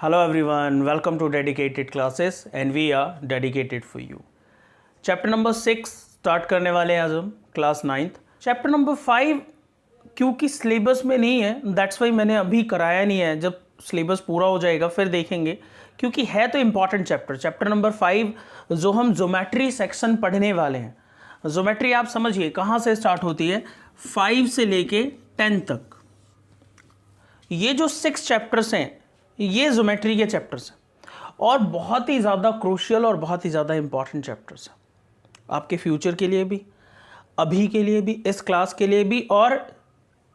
Hello everyone, welcome to dedicated classes and we are dedicated for you. Chapter number 6 start करने वाले हैं आज हम क्लास 9th. चैप्टर नंबर 5 क्योंकि syllabus में नहीं है दैट्स वाई मैंने अभी कराया नहीं है. जब सिलेबस पूरा हो जाएगा फिर देखेंगे, क्योंकि है तो इम्पॉर्टेंट चैप्टर नंबर 5 जो हम ज्योमेट्री सेक्शन पढ़ने वाले हैं. ज्योमेट्री आप समझिए कहाँ से स्टार्ट होती है, 5 से लेके 10 तक. ये जो 6 चैप्टर्स हैं ये ज्योमेट्री के चैप्टर्स हैं और बहुत ही ज़्यादा क्रूशियल और बहुत ही ज़्यादा इंपॉर्टेंट चैप्टर्स हैं आपके फ्यूचर के लिए भी, अभी के लिए भी, इस क्लास के लिए भी और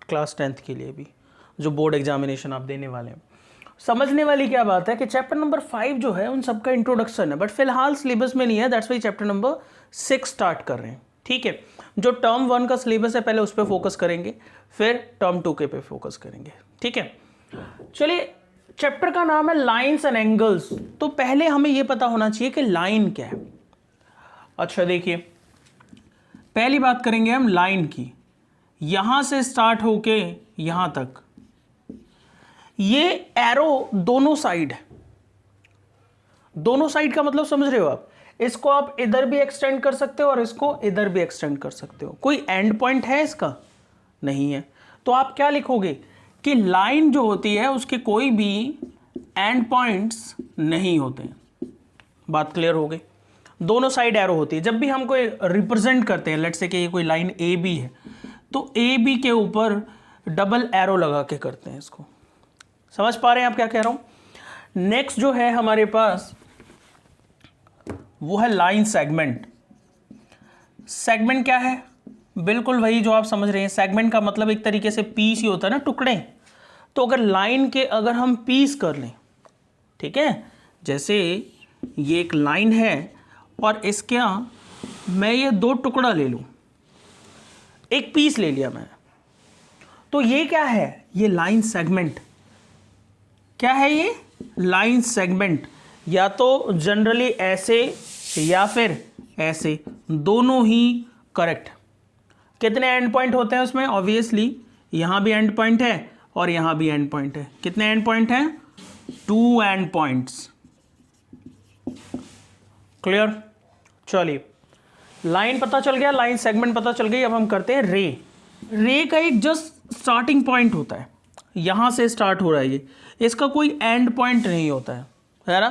क्लास 10th के लिए भी जो बोर्ड एग्जामिनेशन आप देने वाले हैं. समझने वाली क्या बात है कि चैप्टर नंबर 5 जो है उन सबका इंट्रोडक्शन है, बट फिलहाल सिलेबस में नहीं है. That's why chapter number 6 start कर रहे हैं. ठीक है, जो टर्म 1 का सिलेबस है पहले उस पर फोकस करेंगे, फिर टर्म 2 के पे फोकस करेंगे. ठीक है, चलिए. चैप्टर का नाम है लाइंस एंड एंगल्स. तो पहले हमें यह पता होना चाहिए कि लाइन क्या है. अच्छा देखिए, पहली बात करेंगे हम लाइन की. यहां से स्टार्ट होके यहां तक ये एरो दोनों साइड है. दोनों साइड का मतलब समझ रहे हो आप. इसको आप इधर भी एक्सटेंड कर सकते हो और इसको इधर भी एक्सटेंड कर सकते हो. कोई एंड पॉइंट है इसका? नहीं है. तो आप क्या लिखोगे कि लाइन जो होती है उसके कोई भी एंड पॉइंट्स नहीं होते हैं. बात क्लियर हो गई. दोनों साइड एरो होती है. जब भी हम कोई रिप्रेजेंट करते हैं, लेट्स से कि ये कोई लाइन ए बी है तो ए बी के ऊपर डबल एरो लगा के करते हैं इसको. समझ पा रहे हैं आप क्या कह रहा हूं. नेक्स्ट जो है हमारे पास वो है लाइन सेगमेंट. सेगमेंट क्या है? बिल्कुल वही जो आप समझ रहे हैं. सेगमेंट का मतलब एक तरीके से पीस ही होता है ना, टुकड़े. तो अगर लाइन के अगर हम पीस कर लें, ठीक है, जैसे ये एक लाइन है और इसके मैं ये 2 टुकड़ा ले लूं, एक पीस ले लिया मैं, तो ये क्या है? ये लाइन सेगमेंट. क्या है ये? Line segment. या तो जनरली ऐसे या फिर ऐसे, दोनों ही करेक्ट. कितने एंड पॉइंट होते हैं उसमें? ऑब्वियसली यहां भी एंड पॉइंट है और यहां भी एंड पॉइंट है. कितने एंड पॉइंट हैं? 2 एंड पॉइंट्स. क्लियर. चलिए, लाइन पता चल गया, लाइन सेगमेंट पता चल गई. अब हम करते हैं रे. रे का एक जस्ट स्टार्टिंग पॉइंट होता है. यहां से स्टार्ट हो रहा है ये, इसका कोई एंड पॉइंट नहीं होता है ना.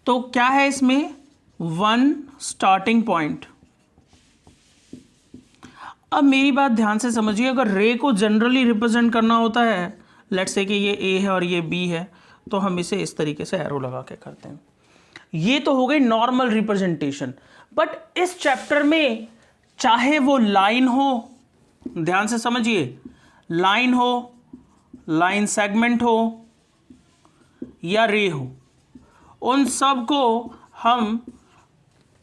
तो क्या है इसमें? 1 स्टार्टिंग पॉइंट. अब मेरी बात ध्यान से समझिए. अगर रे को जनरली रिप्रेजेंट करना होता है, लेट्स से कि ये ए है और ये बी है, तो हम इसे इस तरीके से एरो लगा के करते हैं. ये तो हो गई नॉर्मल रिप्रेजेंटेशन. बट इस चैप्टर में चाहे वो लाइन हो, ध्यान से समझिए, लाइन हो, लाइन सेगमेंट हो या रे हो, उन सब को हम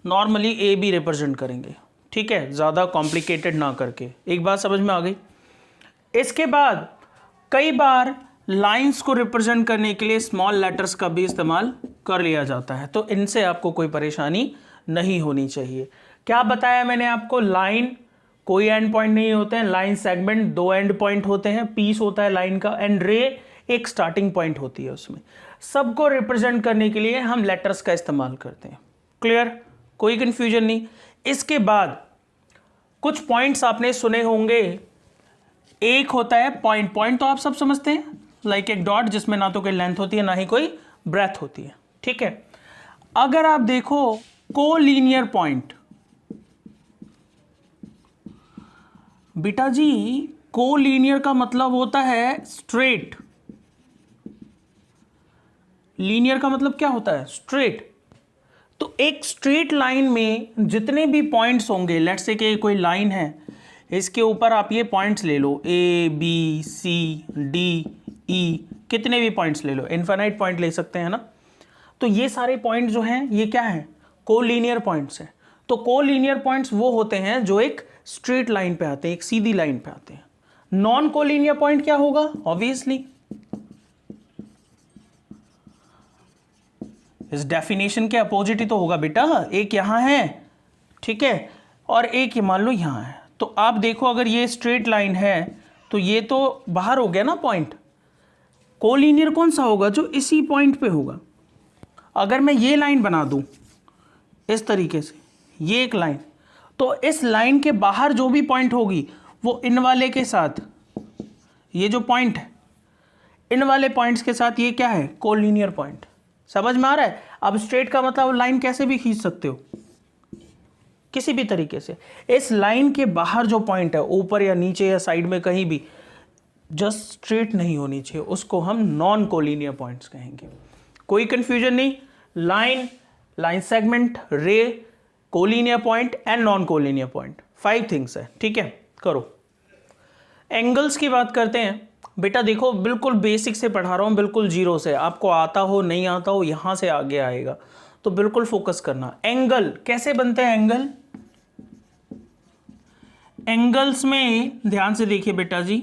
नॉर्मली ए बी रिप्रेजेंट करेंगे. ठीक है, ज़्यादा कॉम्प्लिकेटेड ना करके. एक बात समझ में आ गई. इसके बाद कई बार लाइंस को रिप्रेजेंट करने के लिए स्मॉल लेटर्स का भी इस्तेमाल कर लिया जाता है, तो इनसे आपको कोई परेशानी नहीं होनी चाहिए. क्या बताया मैंने आपको? लाइन कोई एंड पॉइंट नहीं होते हैं, लाइन सेगमेंट 2 एंड पॉइंट होते हैं, पीस होता है लाइन का, एंड रे एक स्टार्टिंग पॉइंट होती है. उसमें सबको रिप्रेजेंट करने के लिए हम लेटर्स का इस्तेमाल करते हैं. क्लियर, कोई कंफ्यूजन नहीं. इसके बाद कुछ पॉइंट्स आपने सुने होंगे. एक होता है पॉइंट. पॉइंट तो आप सब समझते हैं, लाइक एक डॉट जिसमें ना तो कोई लेंथ होती है ना ही कोई ब्रेथ होती है. ठीक है, अगर आप देखो कोलिनियर पॉइंट, बेटा जी कोलिनियर का मतलब होता है स्ट्रेट. लीनियर का मतलब क्या होता है? स्ट्रेट. तो एक स्ट्रेट लाइन में जितने भी पॉइंट्स होंगे, लेट्स से कि कोई लाइन है, इसके ऊपर आप ये पॉइंट्स ले लो, ए बी सी डी ई, कितने भी पॉइंट्स ले लो, इनफाइनाइट पॉइंट ले सकते हैं ना. तो ये सारे पॉइंट जो हैं ये क्या है? कोलिनियर पॉइंट्स हैं. तो कोलिनियर पॉइंट्स वो होते हैं जो एक स्ट्रेट लाइन पे आते हैं, एक सीधी लाइन पे आते हैं. नॉन कोलिनियर पॉइंट क्या होगा? ऑब्वियसली इस डेफिनेशन के अपोजिट ही तो होगा बेटा. एक यहां है, ठीक है, और एक ये मान लो यहां है. तो आप देखो अगर ये स्ट्रेट लाइन है तो ये तो बाहर हो गया ना पॉइंट, कोलिनियर कौन सा होगा? जो इसी पॉइंट पे होगा। अगर मैं ये लाइन बना दूं इस तरीके से, ये एक लाइन, तो इस लाइन के बाहर जो भी पॉइंट होगी वो इन वाले के साथ, ये जो पॉइंट है इन वाले पॉइंट्स के साथ, ये क्या है? Collinear point. समझ में आ रहा है? अब स्ट्रेट का मतलब लाइन कैसे भी खींच सकते हो, किसी भी तरीके से। इस लाइन के बाहर जो पॉइंट है, ऊपर या नीचे या साइड में कहीं भी, जस्ट स्ट्रेट नहीं होनी चाहिए, उसको हम नॉन कोलिनियर पॉइंट्स कहेंगे। कोई कंफ्यूजन नहीं। लाइन, लाइन सेगमेंट, रे, collinear point and non collinear point, 5 things है। ठीक है, करो। एंगल्स की बात करते हैं। बेटा देखो, बिल्कुल बेसिक से पढ़ा रहा हूँ, बिल्कुल जीरो से। आपको आता हो नहीं आता हो, यहाँ से आगे आएगा, तो बिल्कुल फोकस करना। एंगल कैसे बनते हैं? एंगल्स में ध्यान से देखिए बेटा जी,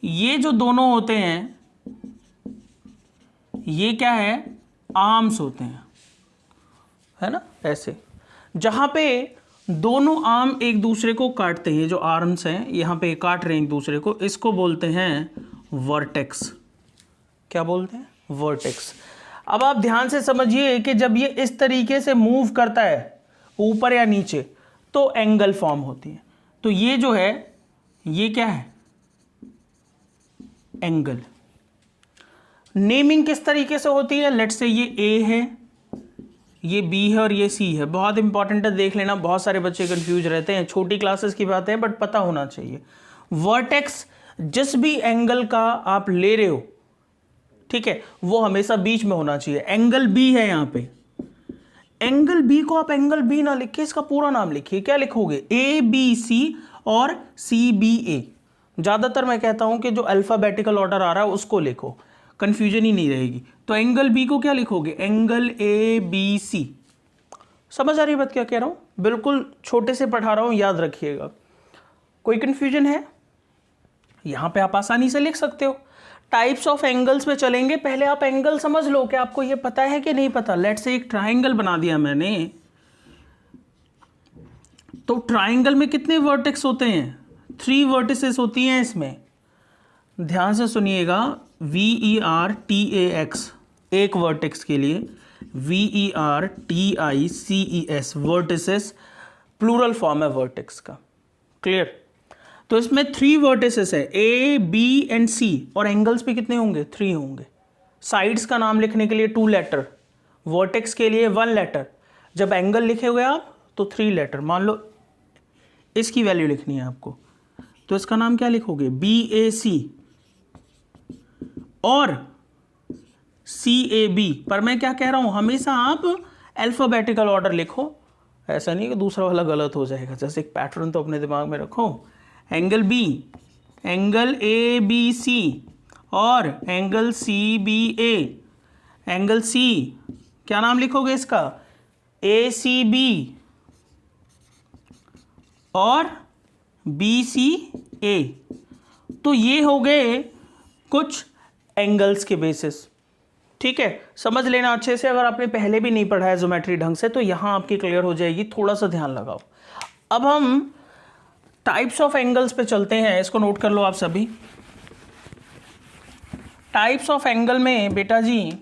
ये जो दोनों होते हैं, ये क्या है? आर्म्स होते हैं, है ना? ऐसे जहां पे दोनों आर्म एक दूसरे को काटते हैं, जो आर्म्स हैं यहां पे काट रहे हैं एक दूसरे को, इसको बोलते हैं वर्टेक्स। क्या बोलते हैं? वर्टेक्स। अब आप ध्यान से समझिए कि जब ये इस तरीके से मूव करता है ऊपर या नीचे, तो एंगल फॉर्म होती है। तो ये जो है, ये क्या है? एंगल। नेमिंग किस तरीके से होती है? लेट्स से ये ए है, ये बी है और ये सी है। बहुत इंपॉर्टेंट है, देख लेना, बहुत सारे बच्चे कंफ्यूज रहते हैं। छोटी क्लासेस की बात है बट पता होना चाहिए। वर्टेक्स जिस भी एंगल का आप ले रहे हो, ठीक है, वो हमेशा बीच में होना चाहिए। एंगल बी है यहाँ पे, एंगल बी को आप एंगल बी ना लिख के इसका पूरा नाम लिखिए। क्या लिखोगे? ए बी सी और सी बी ए। ज्यादातर मैं कहता हूं कि जो अल्फाबेटिकल ऑर्डर आ रहा है उसको लिखो, कंफ्यूजन ही नहीं रहेगी। तो एंगल बी को क्या लिखोगे? Angle A B C. समझ आ रही है बात क्या कह रहा हूं? बिल्कुल छोटे से पढ़ा रहा हूं, याद रखिएगा। कोई कंफ्यूजन है? यहां पे आप आसानी से लिख सकते हो। टाइप्स ऑफ एंगल्स पे चलेंगे। पहले आप एंगल समझ लो कि आपको ये पता है कि नहीं पता। लेट्स से एक ट्राइंगल बना दिया मैंने, तो ट्राइंगल में कितने वर्टेक्स होते हैं? 3 वर्टिसेस होती हैं इसमें। ध्यान से सुनिएगा, VERTAX एक वर्टेक्स के लिए, VERTICES वर्टिसेस प्लूरल फॉर्म है वर्टेक्स का। क्लियर? तो इसमें 3 वर्टिसेस है, A, B एंड C। और एंगल्स भी कितने होंगे? 3 होंगे। साइड्स का नाम लिखने के लिए 2 लेटर, वर्टेक्स के लिए 1 लेटर। जब एंगल लिखे हुए आप तो 3 लेटर। मान लो इसकी वैल्यू लिखनी है आपको, तो इसका नाम क्या लिखोगे? BAC और CAB। पर मैं क्या कह रहा हूं, हमेशा आप अल्फाबेटिकल ऑर्डर लिखो, ऐसा नहीं कि दूसरा वाला गलत हो जाएगा। जैसे एक पैटर्न तो अपने दिमाग में रखो। एंगल B, एंगल ABC और एंगल CBA। एंगल C क्या नाम लिखोगे इसका? ACB और BCA। तो ये हो गए कुछ एंगल्स के बेसिस। ठीक है, समझ लेना अच्छे से। अगर आपने पहले भी नहीं पढ़ा है ज्योमेट्री ढंग से, तो यहां आपकी क्लियर हो जाएगी। थोड़ा सा ध्यान लगाओ। अब हम टाइप्स ऑफ एंगल्स पे चलते हैं। इसको नोट कर लो आप सभी। टाइप्स ऑफ एंगल में बेटा जी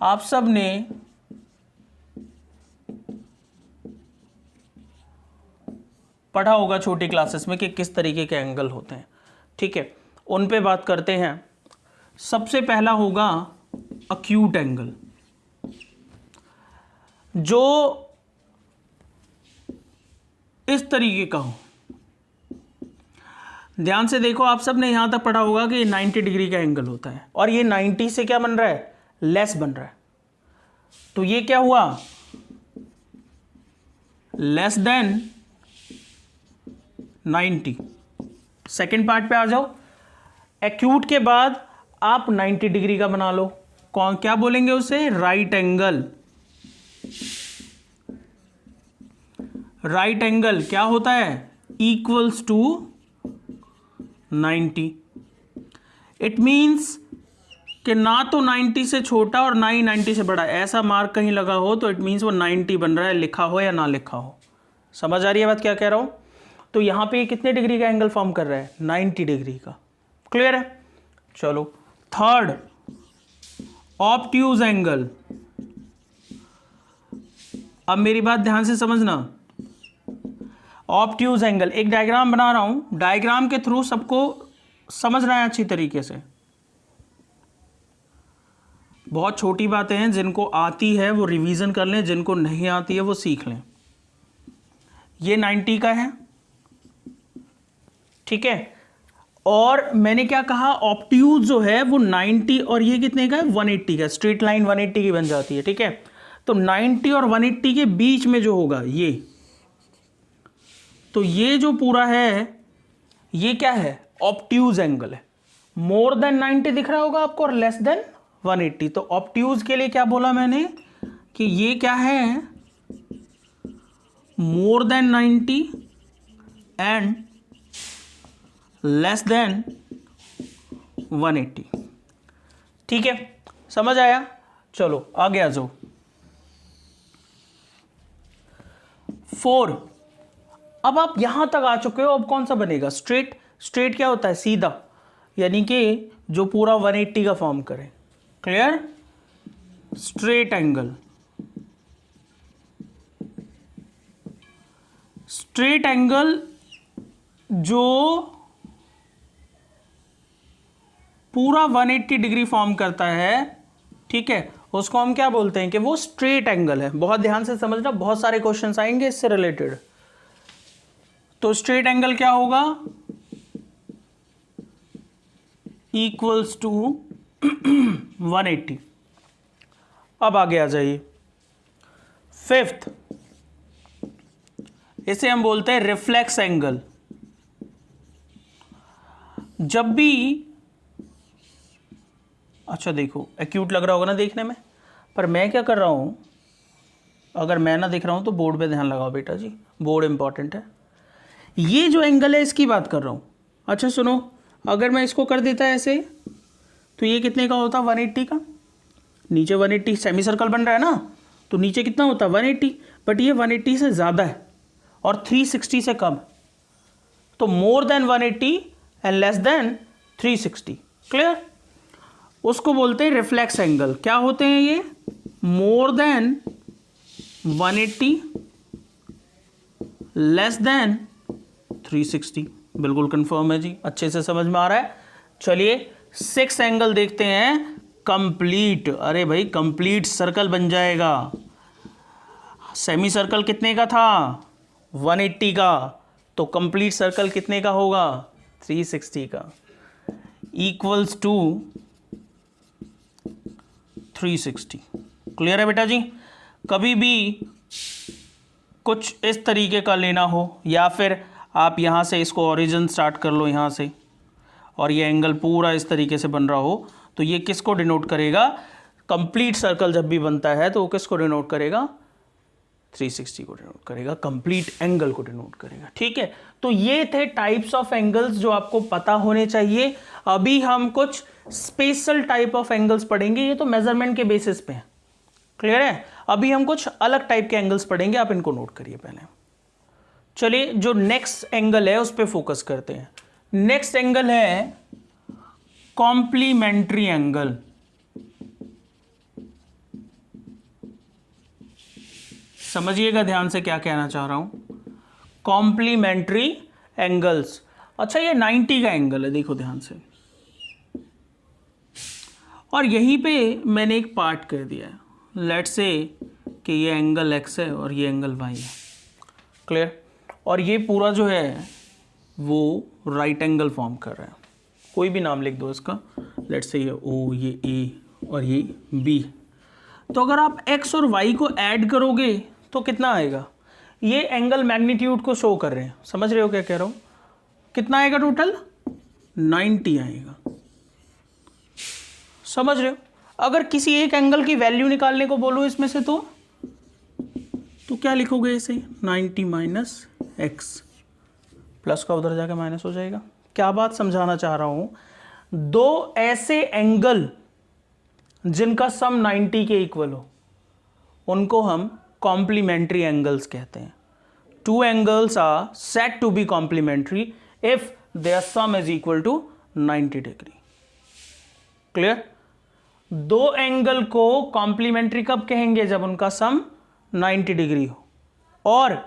आप सब ने पढ़ा होगा छोटी क्लासेस में कि किस तरीके के एंगल होते हैं। ठीक है, उन पे बात करते हैं। सबसे पहला होगा अक्यूट एंगल, जो इस तरीके का हो। ध्यान से देखो, आप सब ने यहां तक पढ़ा होगा कि 90 डिग्री का एंगल होता है, और ये 90 से क्या बन रहा है? लेस बन रहा है। तो ये क्या हुआ? Less than 90। सेकेंड पार्ट पे आ जाओ। एक्यूट के बाद आप 90 डिग्री का बना लो। कौन क्या बोलेंगे उसे? Right angle. राइट एंगल क्या होता है? Equals to 90। इट मीन्स कि ना तो 90 से छोटा और ना ही 90 से बड़ा। ऐसा मार्क कहीं लगा हो तो इट मीन्स वो 90 बन रहा है, लिखा हो या ना लिखा हो। समझ आ रही है बात क्या कह रहा हूं? तो यहां पे कितने डिग्री का एंगल फॉर्म कर रहा है? 90 डिग्री का। क्लियर है? चलो थर्ड, ऑब्ट्यूज एंगल। अब मेरी बात ध्यान से समझना, ऑब्ट्यूज एंगल, एक डायग्राम बना रहा हूं, डायग्राम के थ्रू सबको समझना है अच्छी तरीके से। बहुत छोटी बातें हैं, जिनको आती है वो रिवीजन कर लें, जिनको नहीं आती है वो सीख लें। ये 90 का है, ठीक है, और मैंने क्या कहा, ऑब्ट्यूज जो है वो 90 और ये कितने का है, 180 का। स्ट्रेट लाइन 180 की बन जाती है, ठीक है। तो 90 और 180 के बीच में जो होगा ये, तो ये जो पूरा है ये क्या है, ऑब्ट्यूज एंगल है। मोर देन 90 दिख रहा होगा आपको और लेस देन 180। तो ऑब्ट्यूज के लिए क्या बोला मैंने कि ये क्या है, more than 90 and less than 180। ठीक है, समझ आया। चलो आगे आ जाओ। 4, अब आप यहां तक आ चुके हो, अब कौन सा बनेगा, स्ट्रेट। स्ट्रेट क्या होता है, सीधा, यानी कि जो पूरा 180 का फॉर्म करे। Clear, straight angle. Straight angle जो पूरा 180 डिग्री फॉर्म करता है, ठीक है, उसको हम क्या बोलते हैं कि वो स्ट्रेट एंगल है। बहुत ध्यान से समझना, बहुत सारे क्वेश्चंस आएंगे इससे रिलेटेड। तो स्ट्रेट एंगल क्या होगा, इक्वल्स टू 180। अब आगे आ जाइए, 5th, इसे हम बोलते हैं रिफ्लेक्स एंगल। जब भी, अच्छा देखो एक्यूट लग रहा होगा ना देखने में, पर मैं क्या कर रहा हूं, अगर मैं ना दिख रहा हूं तो बोर्ड पे ध्यान लगाओ बेटा जी, बोर्ड इंपॉर्टेंट है। ये जो एंगल है इसकी बात कर रहा हूं। अच्छा सुनो, अगर मैं इसको कर देता है ऐसे, तो ये कितने का होता, 180 का। नीचे 180, सेमी सर्कल बन रहा है ना, तो नीचे कितना होता, 180, बट ये 180 से ज़्यादा है और 360 से कम। तो more than 180 and less than 360। Clear, उसको बोलते हैं रिफ्लेक्स एंगल। क्या होते हैं ये, मोर देन 180 लेस देन 360। बिल्कुल कंफर्म है जी, अच्छे से समझ में आ रहा है। चलिए 6 एंगल देखते हैं, कंप्लीट। अरे भाई कंप्लीट सर्कल बन जाएगा। सेमी सर्कल कितने का था, 180 का, तो कंप्लीट सर्कल कितने का होगा, 360 का, इक्वल्स टू 360। क्लियर है बेटा जी। कभी भी कुछ इस तरीके का लेना हो, या फिर आप यहाँ से इसको ओरिजिन स्टार्ट कर लो यहाँ से, और ये एंगल पूरा इस तरीके से बन रहा हो, तो ये किसको डिनोट करेगा, कंप्लीट सर्कल जब भी बनता है तो वो किसको डिनोट करेगा, 360 को डिनोट करेगा, कंप्लीट एंगल को डिनोट करेगा। ठीक है, तो ये थे टाइप्स ऑफ एंगल्स जो आपको पता होने चाहिए। अभी हम कुछ स्पेशल टाइप ऑफ एंगल्स पढ़ेंगे, ये तो मेजरमेंट के बेसिस पे हैं। क्लियर है, अभी हम कुछ अलग टाइप के एंगल्स पढ़ेंगे, आप इनको नोट करिए पहले। चलिए जो नेक्स्ट एंगल है उस पर फोकस करते हैं। नेक्स्ट एंगल है कॉम्प्लीमेंट्री एंगल। समझिएगा ध्यान से क्या कहना चाह रहा हूं, कॉम्प्लीमेंट्री एंगल्स। अच्छा ये 90 का एंगल है, देखो ध्यान से, और यहीं पे मैंने एक पार्ट कर दिया है, लेट्स से कि ये एंगल एक्स है और ये एंगल वाई है। क्लियर, और ये पूरा जो है वो राइट एंगल फॉर्म कर रहा है। कोई भी नाम लिख दो इसका, लेट्स से ये ओ, ये ए और ये बी। तो अगर आप एक्स और वाई को ऐड करोगे तो कितना आएगा, ये एंगल मैग्नीट्यूड को शो कर रहे हैं। समझ रहे हो क्या कह रहा हूँ, कितना आएगा टोटल, 90 आएगा। समझ रहे हो, अगर किसी एक एंगल की वैल्यू निकालने को बोलो इसमें से, तो क्या लिखोगे इसे, 90 माइनस एक्स, प्लस का उधर जाकर माइनस हो जाएगा। क्या बात समझाना चाह रहा हूं, दो ऐसे एंगल जिनका सम 90 के इक्वल हो उनको हम कॉम्प्लीमेंट्री एंगल्स कहते हैं। Two angles are set to be complementary if their sum is equal to 90 degree. Clear? दो एंगल को कॉम्प्लीमेंट्री कब कहेंगे? जब उनका सम 90 डिग्री हो। और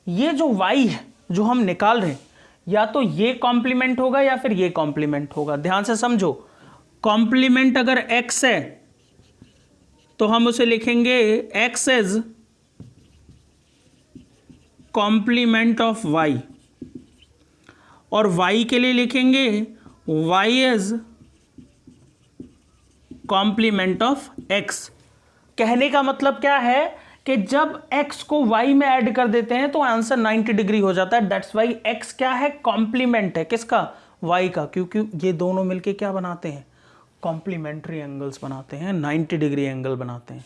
ये जो y है जो हम निकाल रहे हैं, या तो ये कॉम्प्लीमेंट होगा या फिर ये कॉम्प्लीमेंट होगा। ध्यान से समझो, कॉम्प्लीमेंट अगर x है तो हम उसे लिखेंगे x is complement of y, और y के लिए लिखेंगे y is complement of x। कहने का मतलब क्या है कि जब x को y में ऐड कर देते हैं तो आंसर 90 डिग्री हो जाता है। दैट्स वाई x क्या है? कॉम्प्लीमेंट है। किसका? y का, क्योंकि ये दोनों मिलके क्या बनाते हैं? कॉम्प्लीमेंट्री एंगल्स बनाते हैं, 90 डिग्री एंगल बनाते हैं।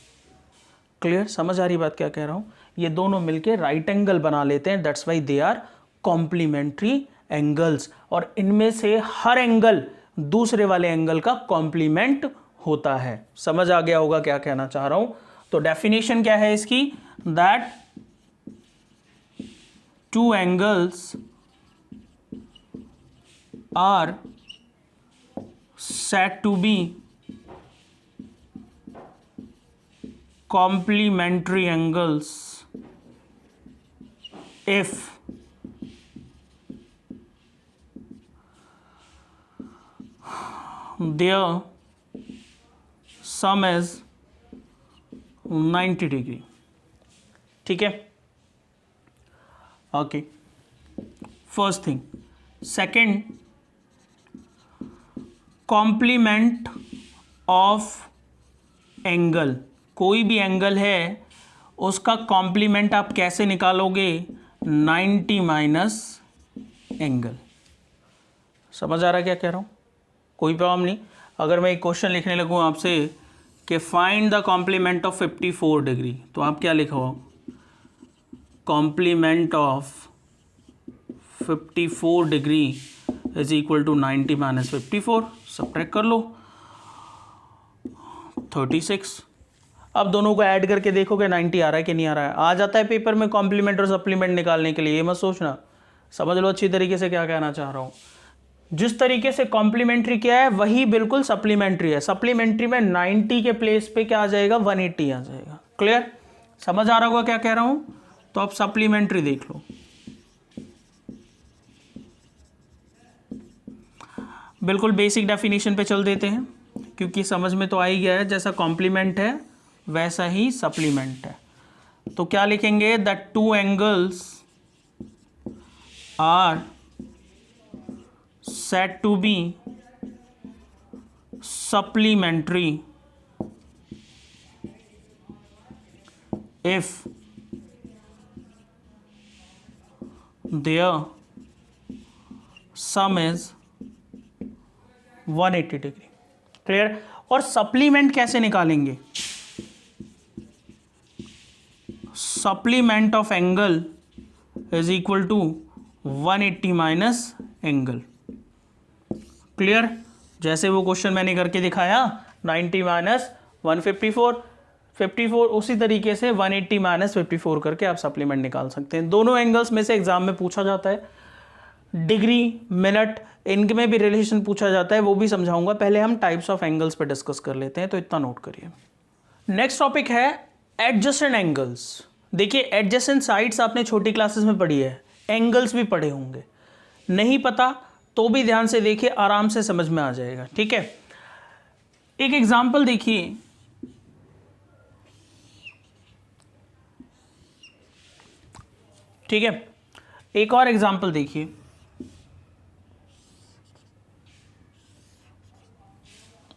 क्लियर? समझ आ रही बात क्या कह रहा हूं? ये दोनों मिलके राइट एंगल बना लेते हैं। That's why they are complementary angles, और इनमें से हर एंगल दूसरे वाले एंगल का कॉम्प्लीमेंट होता है। समझ आ गया होगा क्या कहना चाह रहा हूं? तो डेफिनेशन क्या है इसकी? That two angles are said to be complementary angles if their sum is 90 degree. ठीक है? Okay, first thing. Second, complement of angle. कोई भी एंगल है उसका कॉम्प्लीमेंट आप कैसे निकालोगे? 90 माइनस एंगल। समझ आ रहा है क्या कह रहा हूं? कोई प्रॉब्लम नहीं। अगर मैं एक क्वेश्चन लिखने लगूं आपसे कि find the complement of 54 degree, तो आप क्या लिखो? Complement of 54 degree is equal to 90 minus 54। Subtract कर लो, 36। अब दोनों को ऐड करके देखोगे 90 आ रहा है कि नहीं आ रहा है। आ जाता है पेपर में कॉम्प्लीमेंट और सप्लीमेंट निकालने के लिए, ये मत सोचना। समझ लो अच्छी तरीके से क्या कहना चाह रहा हूँ। जिस तरीके से कॉम्प्लीमेंट्री किया है वही बिल्कुल सप्लीमेंट्री है। सप्लीमेंट्री में 90 के प्लेस पे क्या आ जाएगा? 180 आ जाएगा। क्लियर? समझ आ रहा होगा क्या कह रहा हूं? तो अब सप्लीमेंट्री देख लो। बिल्कुल बेसिक डेफिनेशन पे चल देते हैं, क्योंकि समझ में तो आ ही गया है। जैसा कॉम्प्लीमेंट है वैसा ही सप्लीमेंट है। तो क्या लिखेंगे? That two angles are said to be supplementary if their sum is 180 degree. Clear? और सप्लीमेंट कैसे निकालेंगे? Supplement of angle is equal to 180 minus angle. Clear? जैसे वो क्वेश्चन मैंने करके दिखाया, 90 माइनस 154, 54, उसी तरीके से 180 माइनस 54 करके आप सप्लीमेंट निकाल सकते हैं। दोनों एंगल्स में से एग्जाम में पूछा जाता है। डिग्री, मिनट, इनमें भी रिलेशन पूछा जाता है, वो भी समझाऊंगा। पहले हम टाइप्स ऑफ एंगल्स पे डिस्कस कर लेते हैं, तो इतना नोट करिए। नेक्स्ट टॉपिक है एडजेसेंट एंगल्स। देखिए, एडजेसेंट साइड्स आपने छोटी क्लासेस में पढ़ी है, एंगल्स भी पढ़े होंगे। नहीं पता तो भी ध्यान से देखिए, आराम से समझ में आ जाएगा। ठीक है? एक एग्जांपल देखिए। ठीक है, एक और एग्जांपल देखिए।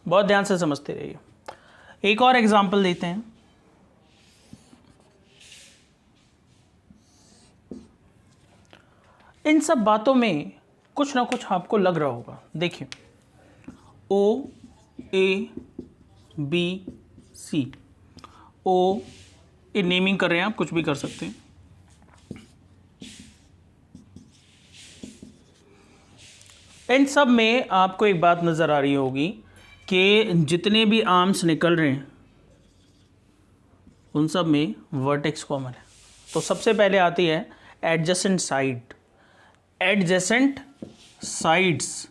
बहुत ध्यान से समझते रहिए। एक और एग्जांपल देते हैं। इन सब बातों में कुछ ना कुछ आपको लग रहा होगा। देखिए, O A B C, O, ये नेमिंग कर रहे हैं, आप कुछ भी कर सकते हैं। इन सब में आपको एक बात नज़र आ रही होगी कि जितने भी आर्म्स निकल रहे हैं उन सब में वर्टेक्स कॉमन है। तो सबसे पहले आती है adjacent side. Adjacent sides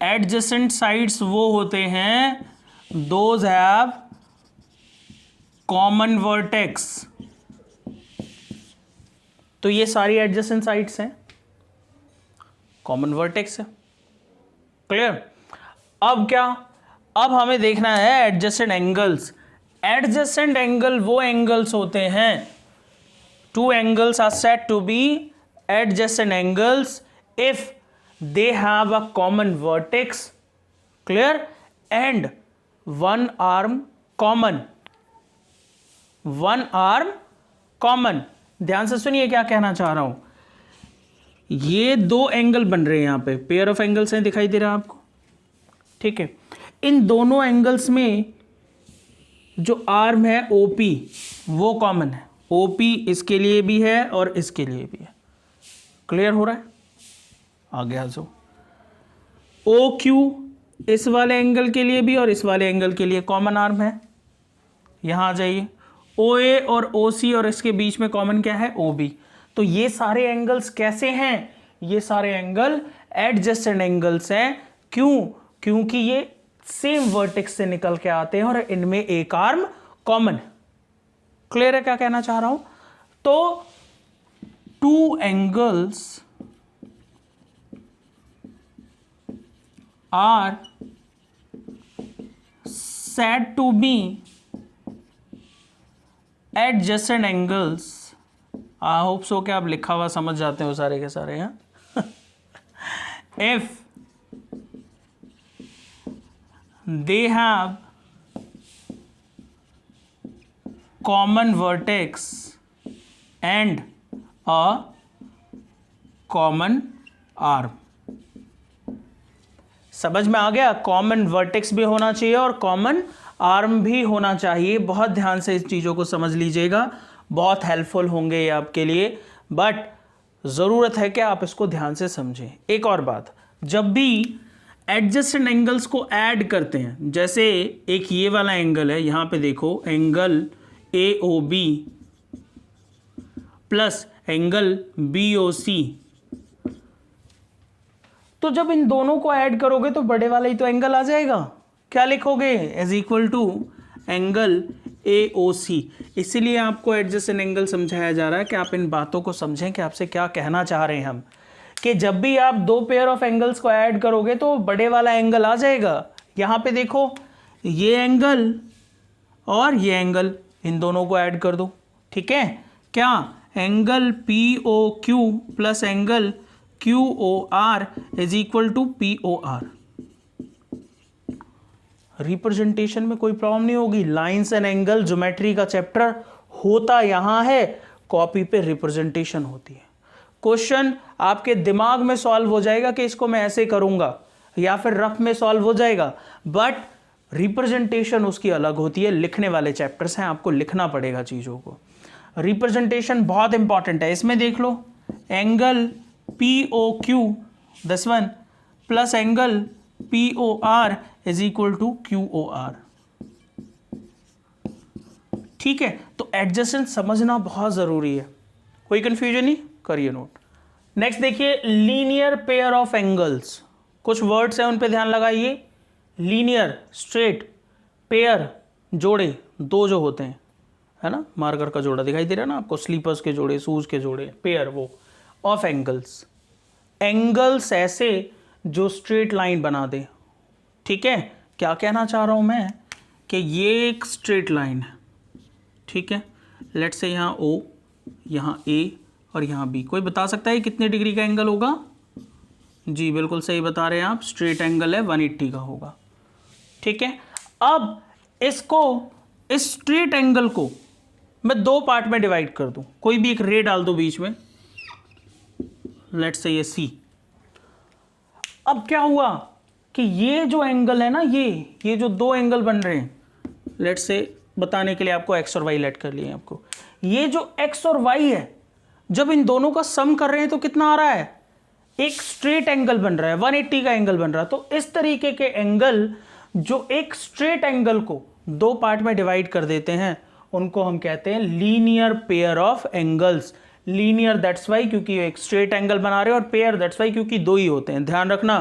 adjacent sides वो होते हैं दोज हैव कॉमन वर्टेक्स। तो ये सारी एडजेसेंट साइड्स हैं, कॉमन वर्टेक्स है। क्लियर? अब क्या, अब हमें देखना है एडजेसेंट एंगल्स। एडजेसेंट एंगल वो एंगल्स होते हैं, two angles are said to be adjacent angles if they have a common vertex, clear, and one arm common, one arm common। ध्यान से सुनिए क्या कहना चाह रहा हूं। ये दो एंगल बन रहे हैं यहां पे, पेयर ऑफ एंगल्स हैं, दिखाई दे रहा है आपको, ठीक है। इन दोनों एंगल्स में जो आर्म है OP वो कॉमन है। OP इसके लिए भी है और इसके लिए भी है। क्लियर हो रहा है? आगे आ जाओ। OQ इस वाले एंगल के लिए भी और इस वाले एंगल के लिए कॉमन आर्म है। यहां आ जाइए। OA और OC और इसके बीच में कॉमन क्या है? OB। तो ये सारे एंगल्स कैसे हैं? ये सारे एंगल एडजेसेंट एंगल्स हैं। क्यों? क्योंकि ये सेम वर्टेक्स से निकल के आते हैं और इनमें एक आर्म कॉमन है। क्लियर है क्या कहना चाह रहा हूं? तो two angles are said to be adjacent angles। I hope so कि आप लिखा हुआ समझ जाते हो सारे के सारे हैं। if they have common vertex and a common arm। समझ में आ गया? कॉमन वर्टेक्स भी होना चाहिए और कॉमन आर्म भी होना चाहिए। बहुत ध्यान से इस चीज़ों को समझ लीजिएगा, बहुत हेल्पफुल होंगे ये आपके लिए, बट ज़रूरत है कि आप इसको ध्यान से समझें। एक और बात, जब भी एडजेसेंट एंगल्स को ऐड करते हैं, जैसे एक ये वाला एंगल है, यहाँ पे देखो angle AOB plus angle BOC, तो जब इन दोनों को ऐड करोगे तो बड़े वाला ही तो एंगल आ जाएगा। क्या लिखोगे? Is equal to angle AOC। इसीलिए आपको एडजेसेंट एंगल समझाया जा रहा है कि आप इन बातों को समझें कि आपसे क्या कहना चाह रहे हैं हम, कि जब भी आप दो पेयर ऑफ एंगल्स को ऐड करोगे तो बड़े वाला एंगल आ जाएगा। यहाँ पे देखो ये एंगल और ये एंगल, इन दोनों को ऐड कर दो, ठीक है। क्या? Angle POQ plus angle QOR is equal to POR। Representation में कोई प्रॉब्लम नहीं होगी। लाइंस एंड एंगल ज्योमेट्री का चैप्टर होता यहां है, कॉपी पे रिप्रेजेंटेशन होती है। क्वेश्चन आपके दिमाग में सॉल्व हो जाएगा कि इसको मैं ऐसे करूंगा, या फिर रफ में सॉल्व हो जाएगा, बट रिप्रेजेंटेशन उसकी अलग होती है। लिखने वाले चैप्टर्स हैं, आपको लिखना पड़ेगा चीजों को। रिप्रेजेंटेशन बहुत इंपॉर्टेंट है। इसमें देख लो angle POQ this one plus angle POR is equal to QOR, ठीक है। तो एडजेसेंट समझना बहुत जरूरी है, कोई कंफ्यूजन नहीं, करिए नोट। नेक्स्ट देखिए लीनियर पेयर ऑफ एंगल्स। कुछ वर्ड्स हैं उन पे ध्यान लगाइए। लीनियर, स्ट्रेट, पेयर, जोड़े, दो जो होते हैं, है ना, मार्कर का जोड़ा दिखाई दे रहा है ना आपको, स्लीपर्स के जोड़े, शूज के जोड़े, पेयर वो ऑफ एंगल्स। एंगल्स ऐसे जो स्ट्रेट लाइन बना दे, ठीक है। क्या कहना चाह रहा हूं मैं कि ये एक स्ट्रेट लाइन है, ठीक है। लेट्स से यहाँ O, यहाँ A और यहाँ B। कोई बता सकता है कितने डिग्री का एंगल होगा? जी बिल्कुल सही बता रहे हैं आप, स्ट्रेट एंगल है 180 का होगा, ठीक है। अब इसको, इस स्ट्रेट एंगल को मैं दो पार्ट में डिवाइड कर दूं, कोई भी एक रे डाल दो बीच में, लेट्स से ये C। अब क्या हुआ कि ये जो एंगल है ना, ये जो दो एंगल बन रहे हैं, लेट्स से बताने के लिए आपको x और y लेट कर लिए आपको, ये जो x और y है जब इन दोनों का सम कर रहे हैं तो कितना आ रहा है? एक स्ट्रेट एंगल बन रहा है, 180 का एंगल बन रहा है। तो इस तरीके के एंगल जो एक स्ट्रेट एंगल को दो पार्ट में डिवाइड कर देते हैं, उनको हम कहते हैं linear pair of angles. Linear that's why क्योंकि एक स्ट्रेट एंगल बना रहे हैं, और पेयर दैट्स वाई क्योंकि दो ही होते हैं। ध्यान रखना,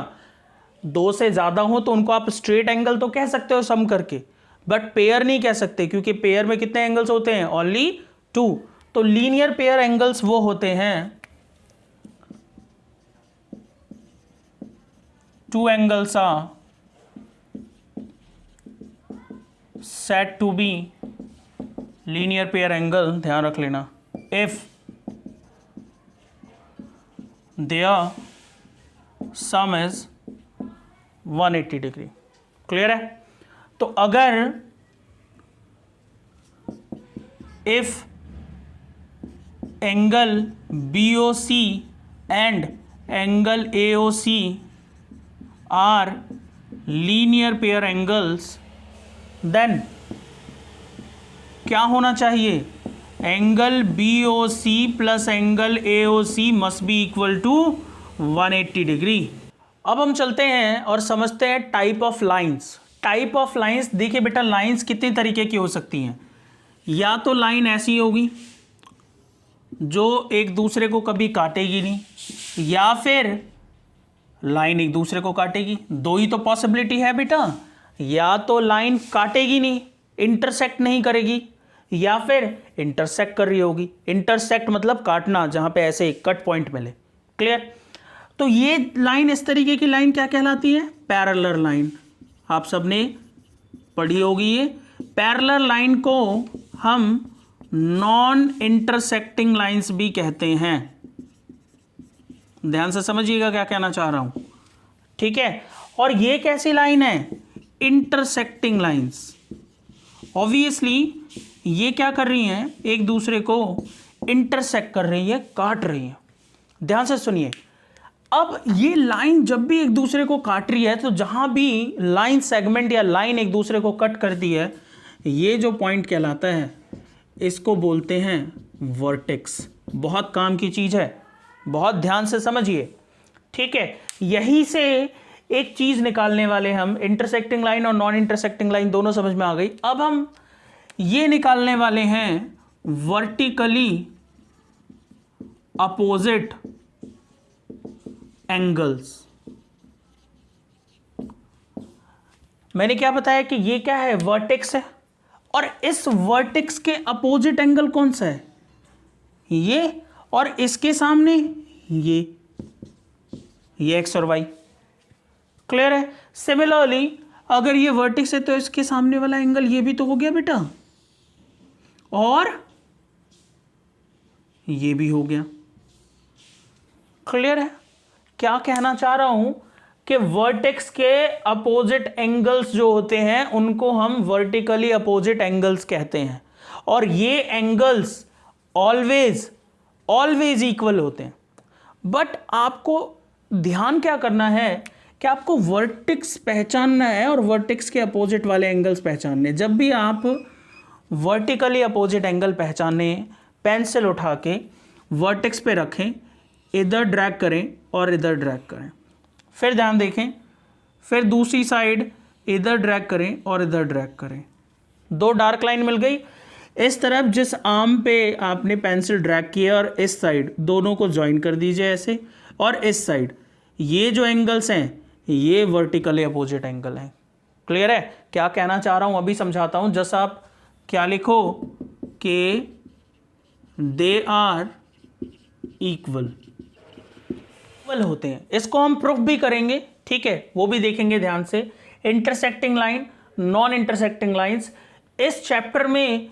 2 से ज़्यादा हो तो उनको आप स्ट्रेट एंगल तो कह सकते हो सम करके, बट पेयर नहीं कह सकते, क्योंकि पेयर में कितने एंगल्स होते हैं? ओनली 2। तो लीनियर पेयर एंगल्स वो होते हैं, 2 angles are set to be linear pair angle, ध्यान रख लेना, if their sum is 180 degree. Clear है? तो अगर if angle BOC and angle AOC are linear pair angles, then क्या होना चाहिए? Angle BOC plus angle AOC must be equal to 180 degree. अब हम चलते हैं और समझते हैं type of lines. Type of lines, देखिए बेटा, लाइंस कितने तरीके की हो सकती हैं। या तो लाइन ऐसी होगी जो एक दूसरे को कभी काटेगी नहीं, या फिर लाइन एक दूसरे को काटेगी। 2 ही तो पॉसिबिलिटी है बेटा, या तो लाइन काटेगी नहीं, इंटरसेक्ट नहीं करेगी, या फिर इंटरसेक्ट कर रही होगी। इंटरसेक्ट मतलब काटना, जहां पे ऐसे कट पॉइंट मिले। क्लियर? तो ये लाइन, इस तरीके की लाइन क्या कहलाती है? Parallel line. आप सबने पढ़ी होगी ये। पैरेलल लाइन को हम नॉन इंटरसेक्टिंग लाइंस भी कहते हैं। ध्यान से समझिएगा क्या कहना चाह रहा हूं, ठीक है? और ये कैसी लाइन है? Intersecting lines. ऑब्वियसली ये क्या कर रही हैं? एक दूसरे को इंटरसेक्ट कर रही है, काट रही है। ध्यान से सुनिए, अब ये लाइन जब भी एक दूसरे को काट रही है, तो जहां भी लाइन सेगमेंट या लाइन एक दूसरे को कट करती है, ये जो पॉइंट कहलाता है, इसको बोलते हैं वर्टेक्स। बहुत काम की चीज है, बहुत ध्यान से समझिए, ठीक है? यहीं से एक चीज निकालने वाले हम, इंटरसेक्टिंग लाइन और नॉन इंटरसेक्टिंग लाइन दोनों समझ में आ गई। अब हम ये निकालने वाले हैं वर्टिकली अपोजिट एंगल्स। मैंने क्या बताया कि ये क्या है? वर्टेक्स है, और इस वर्टेक्स के अपोजिट एंगल कौन सा है? ये, और इसके सामने ये एक्स और वाई। क्लियर है? सिमिलरली अगर ये वर्टेक्स है तो इसके सामने वाला एंगल ये भी तो हो गया बेटा, और ये भी हो गया। क्लियर है? क्या कहना चाह रहा हूं कि वर्टेक्स के अपोजिट एंगल्स जो होते हैं उनको हम वर्टिकली अपोजिट एंगल्स कहते हैं, और ये एंगल्स ऑलवेज इक्वल होते हैं। बट आपको ध्यान क्या करना है कि आपको वर्टेक्स पहचानना है और वर्टेक्स के अपोजिट वाले एंगल्स पहचानने। जब भी आप वर्टिकली अपोजिट एंगल पहचाने, पेंसिल उठा के वर्टेक्स पे रखें, इधर ड्रैग करें और इधर ड्रैग करें। फिर ध्यान देखें, फिर दूसरी साइड इधर ड्रैग करें और इधर ड्रैग करें। 2 डार्क लाइन मिल गई। इस तरफ जिस आर्म पे आपने पेंसिल ड्रैग किया और इस साइड, दोनों को ज्वाइन कर दीजिए ऐसे, और इस साइड ये जो एंगल्स हैं ये वर्टिकली अपोजिट एंगल हैं। क्लियर है? क्या कहना चाह रहा हूं अभी समझाता हूं। जैसा आप क्या लिखो कि दे आर इक्वल होते हैं। इसको हम प्रूफ भी करेंगे, ठीक है? वो भी देखेंगे ध्यान से। Intersecting line, non intersecting lines. इस चैप्टर में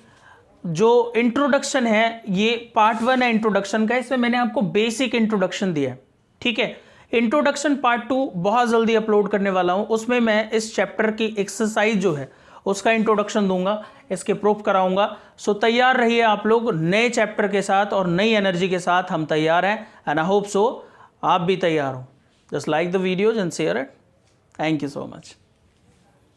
जो इंट्रोडक्शन है, ये पार्ट 1 है इंट्रोडक्शन का। इसमें मैंने आपको बेसिक इंट्रोडक्शन दिया है, ठीक है? इंट्रोडक्शन पार्ट 2 बहुत जल्दी अपलोड करने वाला हूं। उसमें मैं इस चैप्टर की एक्सरसाइज जो है उसका इंट्रोडक्शन दूंगा, इसके प्रूफ कराऊंगा। सो तैयार रहिए आप लोग नए चैप्टर के साथ और नई एनर्जी के साथ। हम तैयार हैं, एंड आई होप सो आप भी तैयार हो। Just like the videos and share it. Thank you so much.